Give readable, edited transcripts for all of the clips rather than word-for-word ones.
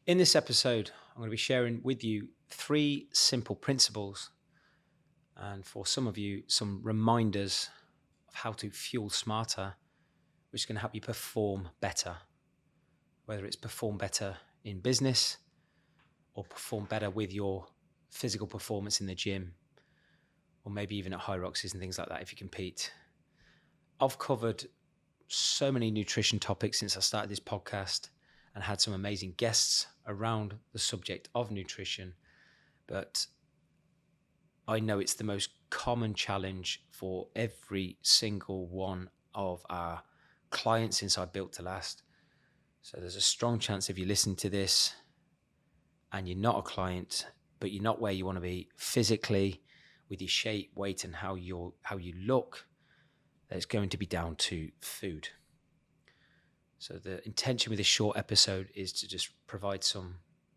In this episode, I'm going to be sharing with you 3 simple principles and for some of you, some reminders of how to fuel smarter, which is going to help you perform better, whether it's perform better in business or perform better with your physical performance in the gym, or maybe even at High Roxys and things like that if you compete. I've covered so many nutrition topics since I started this podcast and had some amazing guests around the subject of nutrition, but I know it's the most common challenge for every single one of our clients since I built to last. So there's a strong chance if you listen to this and you're not a client, but you're not where you want to be physically with your shape, weight, and how you look, that it's going to be down to food. So the intention with this short episode is to just provide some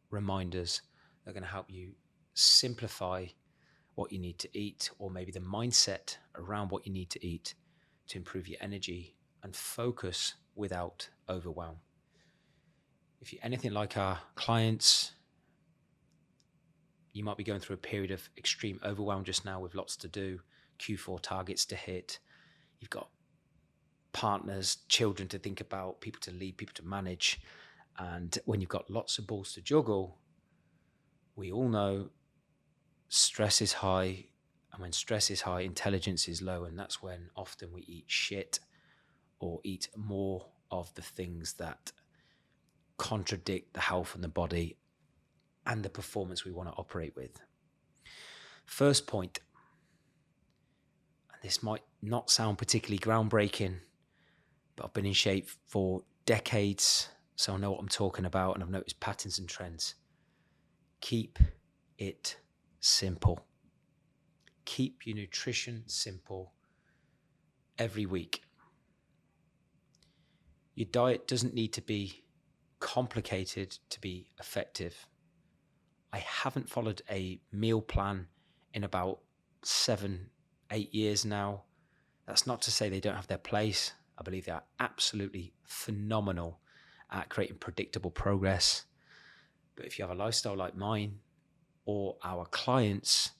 reminders that are going to help you simplify what you need to eat, or maybe the mindset around what you need to eat to improve your energy and focus without overwhelm. If you're anything like our clients, you might be going through a period of extreme overwhelm just now with lots to do, Q4 targets to hit. You've got partners, children to think about, people to lead, people to manage. And when you've got lots of balls to juggle, we all know stress is high. And when stress is high, intelligence is low. And that's when often we eat shit or eat more of the things that contradict the health and the body and the performance we want to operate with. First point, and this might not sound particularly groundbreaking, but I've been in shape for decades, so I know what I'm talking about, and I've noticed patterns and trends. Keep it simple. Keep your nutrition simple every week. Your diet doesn't need to be complicated to be effective. I haven't followed a meal plan in about 7-8 years now. That's not to say they don't have their place. I believe they are absolutely phenomenal at creating predictable progress. But if you have a lifestyle like mine or our clients,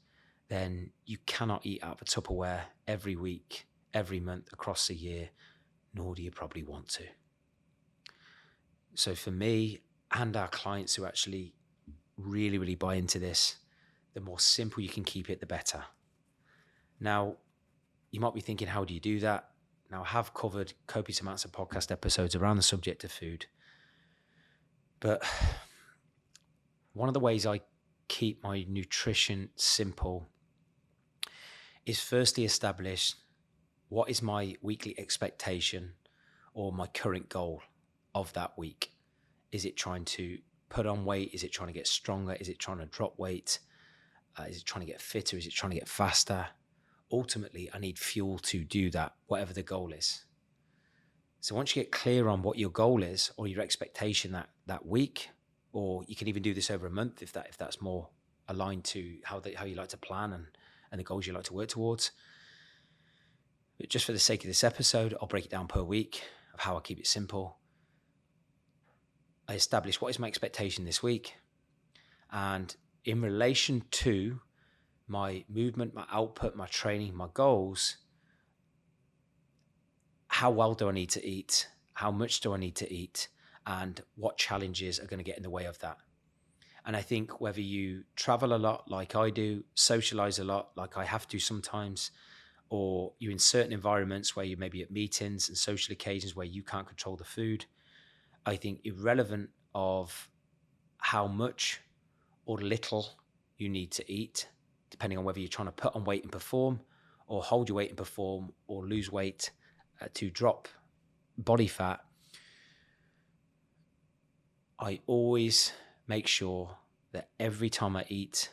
then you cannot eat out of a Tupperware every week, every month, across the year, nor do you probably want to. So for me and our clients who actually really buy into this, the more simple you can keep it, the better. Now, you might be thinking, how do you do that? Now, I have covered copious amounts of podcast episodes around the subject of food. But one of the ways I keep my nutrition simple is firstly establish what is my weekly expectation or my current goal of that week. Is it trying to put on weight? Is it trying to get stronger? Is it trying to drop weight? Is it trying to get fitter? Is it trying to get faster? Ultimately, I need fuel to do that, whatever the goal is. So once you get clear on what your goal is or your expectation that week, or you can even do this over a month if that's more aligned to how you like to plan and the goals you like to work towards. But just for the sake of this episode, I'll break it down per week of how I keep it simple. I establish what is my expectation this week, and in relation to my movement, my output, my training, my goals, how well do I need to eat? How much do I need to eat? And what challenges are going to get in the way of that? And I think whether you travel a lot like I do, socialize a lot like I have to sometimes, or you're in certain environments where you may be at meetings and social occasions where you can't control the food, I think irrelevant of how much or little you need to eat, depending on whether you're trying to put on weight and perform, or hold your weight and perform, or lose weight to drop body fat, I always make sure that every time I eat,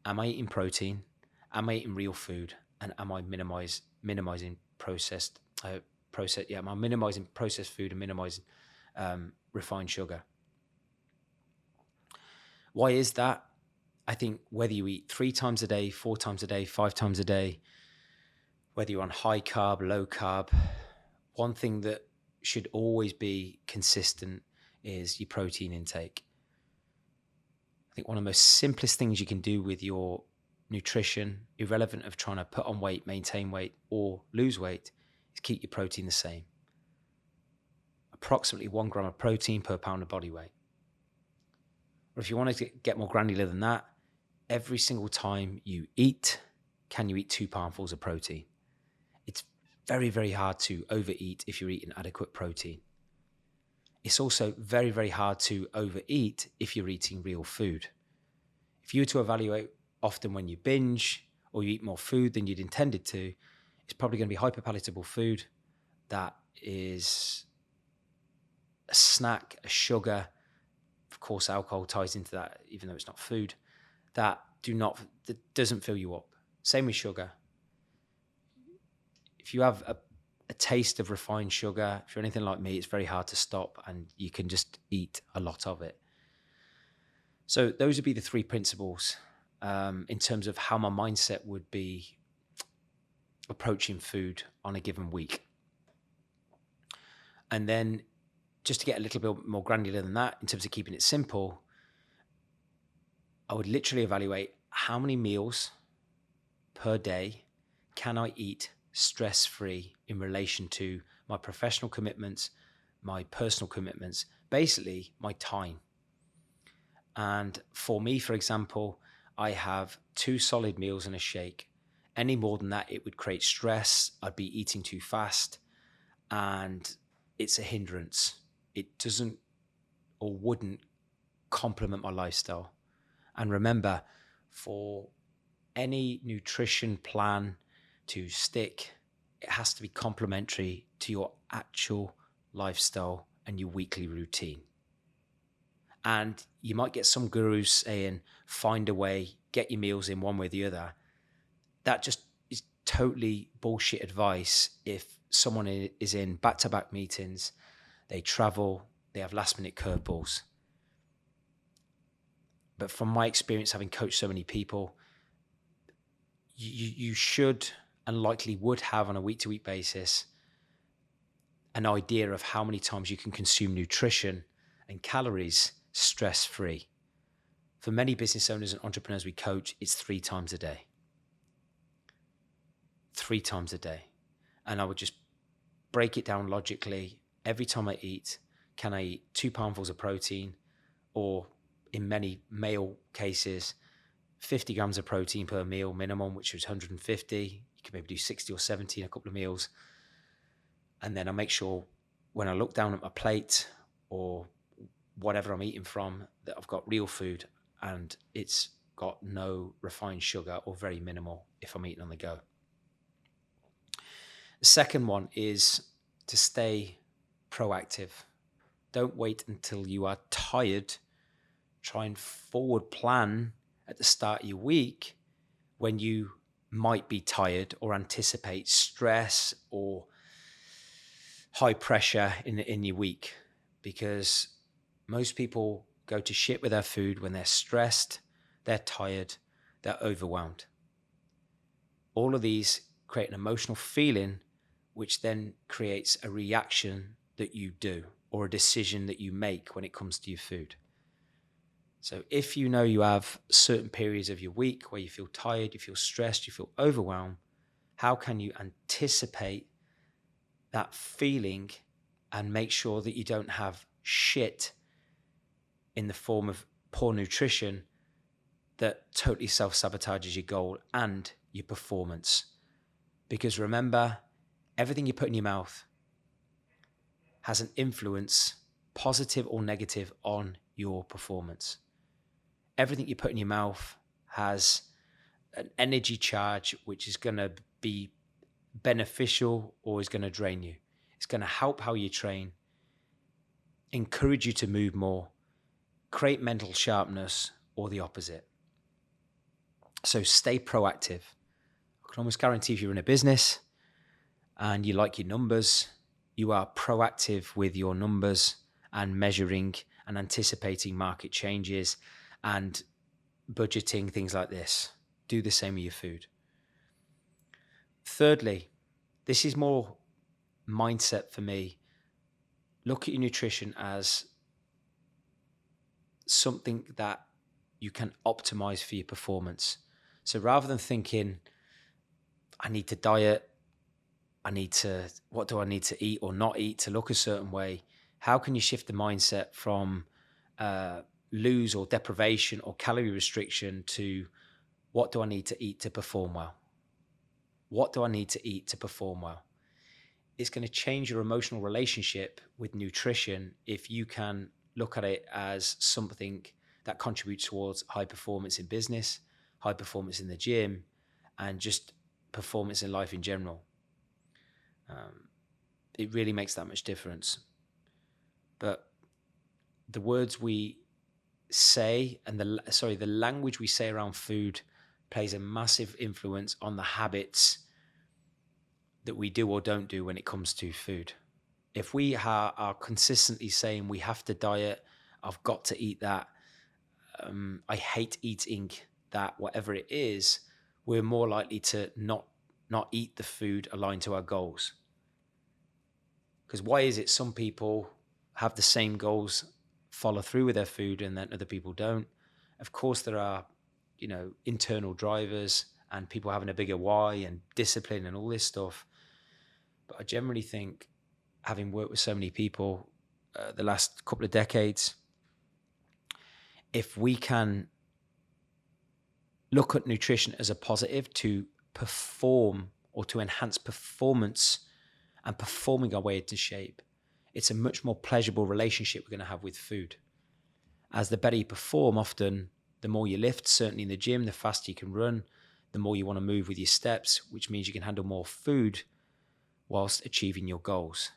am I eating protein? Am I eating real food? And am I minimizing processed am I minimizing processed food and minimizing refined sugar? Why is that? I think whether you eat 3 times a day, 4 times a day, 5 times a day, whether you're on high carb, low carb, one thing that should always be consistent is your protein intake. I think one of the most simplest things you can do with your nutrition, irrelevant of trying to put on weight, maintain weight, or lose weight, is keep your protein the same. Approximately 1 gram of protein per pound of body weight. Or if you want to get more granular than that, every single time you eat, can you eat 2 poundfuls of protein? It's very, very hard to overeat if you're eating adequate protein. It's also very, very hard to overeat if you're eating real food. If you were to evaluate often when you binge or you eat more food than you'd intended to, it's probably going to be hyperpalatable food that is a snack, a sugar. Of course, alcohol ties into that, even though it's not food, that doesn't fill you up. Same with sugar. If you have a taste of refined sugar, if you're anything like me, it's very hard to stop and you can just eat a lot of it. So those would be the 3 principles in terms of how my mindset would be approaching food on a given week. And then just to get a little bit more granular than that, in terms of keeping it simple, I would literally evaluate how many meals per day can I eat stress-free in relation to my professional commitments, my personal commitments, basically my time. And for me, for example, I have 2 solid meals and a shake. Any more than that, it would create stress. I'd be eating too fast and it's a hindrance. It doesn't or wouldn't complement my lifestyle. And remember, for any nutrition plan to stick, it has to be complementary to your actual lifestyle and your weekly routine. And you might get some gurus saying, find a way, get your meals in one way or the other. That just is totally bullshit advice if someone is in back-to-back meetings, they travel, they have last-minute curveballs. But from my experience, having coached so many people, you should and likely would have on a week-to-week basis an idea of how many times you can consume nutrition and calories stress-free. For many business owners and entrepreneurs we coach, it's 3 times a day. 3 times a day. And I would just break it down logically. Every time I eat, can I eat 2 poundfuls of protein, or in many male cases, 50 grams of protein per meal minimum, which is 150. You can maybe do 60 or 70 in a couple of meals. And then I make sure when I look down at my plate or whatever I'm eating from, that I've got real food and it's got no refined sugar or very minimal if I'm eating on the go. The second one is to stay proactive. Don't wait until you are tired. Try and forward plan at the start of your week when you might be tired or anticipate stress or high pressure in your week, because most people go to shit with their food when they're stressed, they're tired, they're overwhelmed. All of these create an emotional feeling, which then creates a reaction that you do or a decision that you make when it comes to your food. So if you know you have certain periods of your week where you feel tired, you feel stressed, you feel overwhelmed, how can you anticipate that feeling and make sure that you don't have shit in the form of poor nutrition that totally self-sabotages your goal and your performance? Because remember, everything you put in your mouth has an influence, positive or negative, on your performance. Everything you put in your mouth has an energy charge which is going to be beneficial or is going to drain you. It's going to help how you train, encourage you to move more, create mental sharpness, or the opposite. So stay proactive. I can almost guarantee if you're in a business and you like your numbers, you are proactive with your numbers and measuring and anticipating market changes and budgeting, things like this. Do the same with your food. Thirdly, this is more mindset for me. Look at your nutrition as something that you can optimize for your performance. So rather than thinking, I need to diet, what do I need to eat or not eat to look a certain way? How can you shift the mindset from lose or deprivation or calorie restriction to what do I need to eat to perform well? What do I need to eat to perform well? It's going to change your emotional relationship with nutrition if you can look at it as something that contributes towards high performance in business, high performance in the gym, and just performance in life in general. It really makes that much difference. But the words we say and the language we say around food plays a massive influence on the habits that we do or don't do when it comes to food. If we are consistently saying we have to diet, I've got to eat that, I hate eating that, whatever it is, we're more likely to not eat the food aligned to our goals. Because why is it some people have the same goals, follow through with their food, and then other people don't? Of course, there are, internal drivers and people having a bigger why and discipline and all this stuff. But I generally think, having worked with so many people the last couple of decades, if we can look at nutrition as a positive to perform or to enhance performance and performing our way into shape, it's a much more pleasurable relationship we're going to have with food. As the better you perform, often the more you lift, certainly in the gym, the faster you can run, the more you want to move with your steps, which means you can handle more food whilst achieving your goals.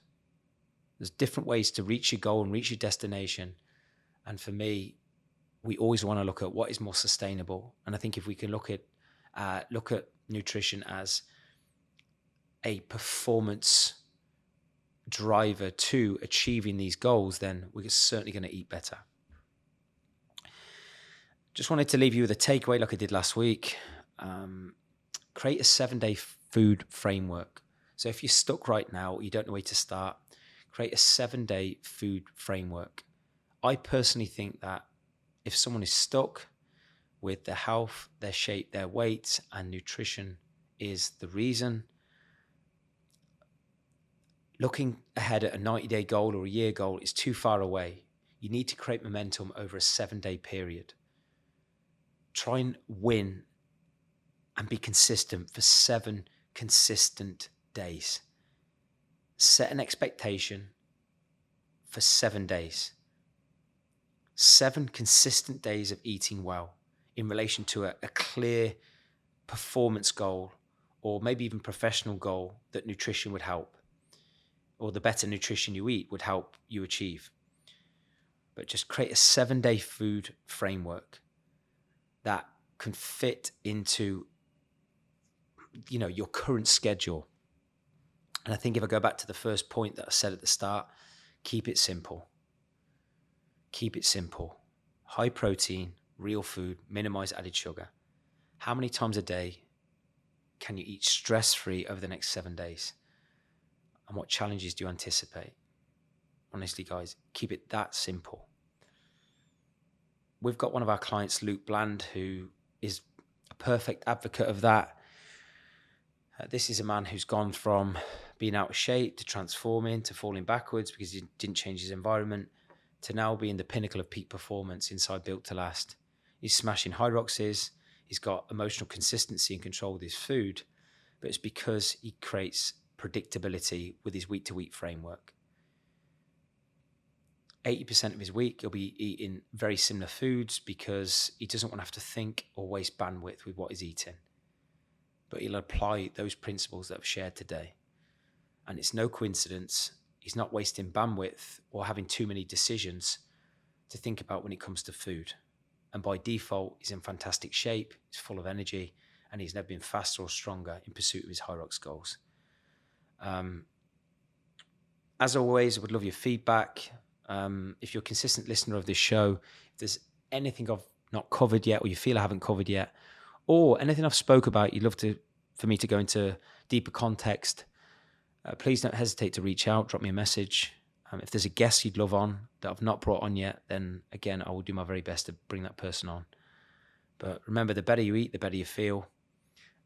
There's different ways to reach your goal and reach your destination. And for me, we always want to look at what is more sustainable. And I think if we can look at nutrition as a performance driver to achieving these goals, then we're certainly going to eat better. Just wanted to leave you with a takeaway like I did last week. Create a 7-day food framework. So if you're stuck right now, you don't know where to start, create a 7-day food framework. I personally think that if someone is stuck with their health, their shape, their weight, and nutrition is the reason, looking ahead at a 90-day goal or a year goal is too far away. You need to create momentum over a 7-day period. Try and win and be consistent for 7 consistent days. Set an expectation for 7 days. 7 consistent days of eating well in relation to a clear performance goal, or maybe even professional goal that nutrition would help, or the better nutrition you eat would help you achieve. But just create a 7-day food framework that can fit into, your current schedule. And I think if I go back to the first point that I said at the start, keep it simple. Keep it simple. High protein, real food, minimize added sugar. How many times a day can you eat stress-free over the next 7 days? And what challenges do you anticipate? Honestly, guys, keep it that simple. We've got one of our clients, Luke Bland, who is a perfect advocate of that. This is a man who's gone from being out of shape to transforming to falling backwards because he didn't change his environment, to now being the pinnacle of peak performance inside Built to Last. He's smashing high roxes. He's got emotional consistency and control with his food, but it's because he creates predictability with his week-to-week framework. 80% of his week, he'll be eating very similar foods because he doesn't want to have to think or waste bandwidth with what he's eating. But he'll apply those principles that I've shared today. And it's no coincidence he's not wasting bandwidth or having too many decisions to think about when it comes to food. And by default, he's in fantastic shape, he's full of energy, and he's never been faster or stronger in pursuit of his high rocks goals. As always, I would love your feedback. If you're a consistent listener of this show, if there's anything I've not covered yet, or you feel I haven't covered yet, or anything I've spoke about, you'd love for me to go into deeper context, please don't hesitate to reach out, drop me a message. If there's a guest you'd love on that I've not brought on yet, then again, I will do my very best to bring that person on. But remember, the better you eat, the better you feel.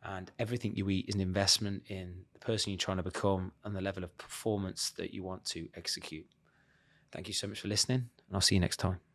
And everything you eat is an investment in the person you're trying to become and the level of performance that you want to execute. Thank you so much for listening, and I'll see you next time.